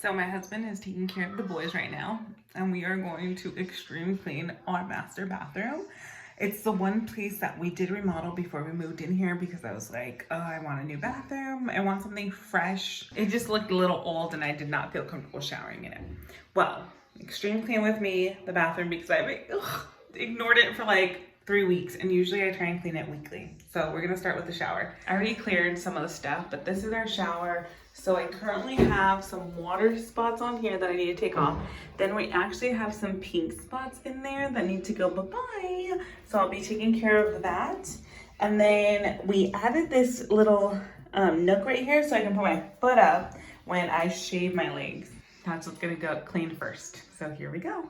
So my husband is taking care of the boys right now, and we are going to extreme clean our master bathroom. It's the one place that we did remodel before we moved in here because I was like, oh, I want a new bathroom. I want something fresh. It just looked a little old and I did not feel comfortable showering in it. Well, extreme clean with me, the bathroom, because I ignored it for like 3 weeks, and usually I try and clean it weekly. So we're gonna start with the shower. I already cleared some of the stuff, but this is our shower. So I currently have some water spots on here that I need to take off. Then we actually have some pink spots in there that need to go bye-bye. So I'll be taking care of that. And then we added this little nook right here so I can put my foot up when I shave my legs. That's what's gonna go clean first. So here we go.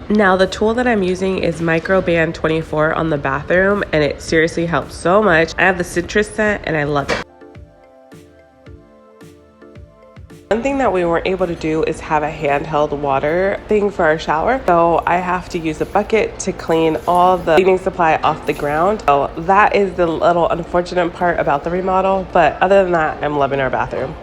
Now the tool that I'm using is Microband 24 on the bathroom, and it seriously helps so much. I have the citrus scent and I love it. One thing that we weren't able to do is have a handheld water thing for our shower. So I have to use a bucket to clean all the cleaning supply off the ground. So that is the little unfortunate part about the remodel. But other than that, I'm loving our bathroom.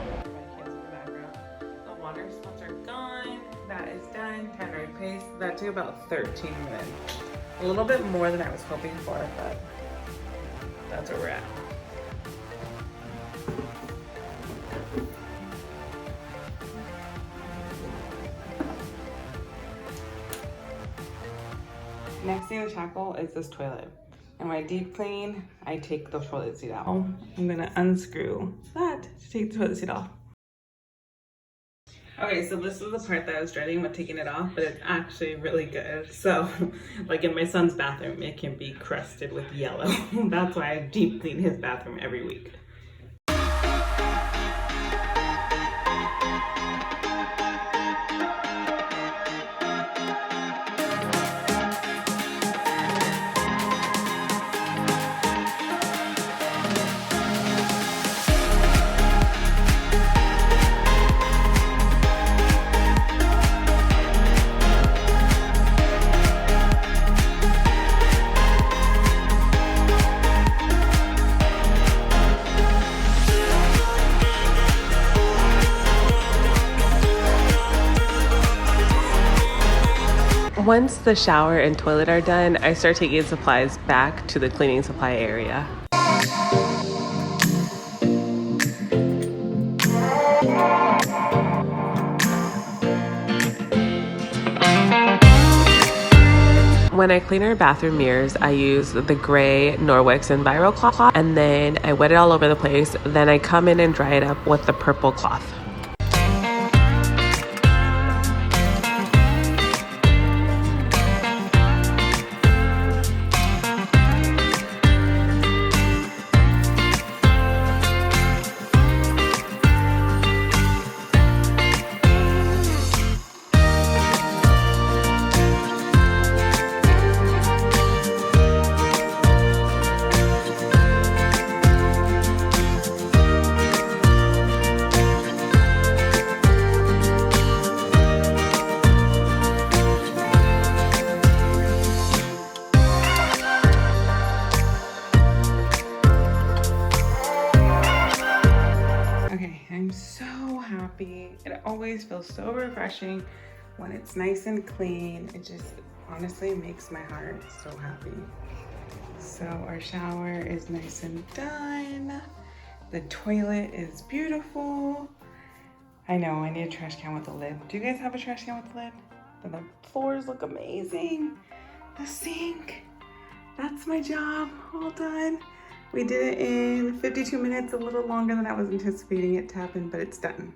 That took about 13 minutes. A little bit more than I was hoping for, but that's where we're at. Next thing to tackle is this toilet. And when I deep clean, I take the toilet seat out. I'm gonna unscrew that to take the toilet seat off. Okay, so this is the part that I was dreading with taking it off, but it's actually really good. So, like in my son's bathroom, it can be crusted with yellow. That's why I deep clean his bathroom every week. Once the shower and toilet are done, I start taking supplies back to the cleaning supply area. When I clean our bathroom mirrors, I use the gray Norwex Enviro cloth, and then I wet it all over the place. Then I come in and dry it up with the purple cloth. I'm so happy. It always feels so refreshing when it's nice and clean. It just honestly makes my heart so happy. So our shower is nice and done. The toilet is beautiful. I know I need a trash can with a lid. Do you guys have a trash can with a lid? And the floors look amazing. The sink, that's my job, all done. We did it in 52 minutes, a little longer than I was anticipating it to happen, but it's done.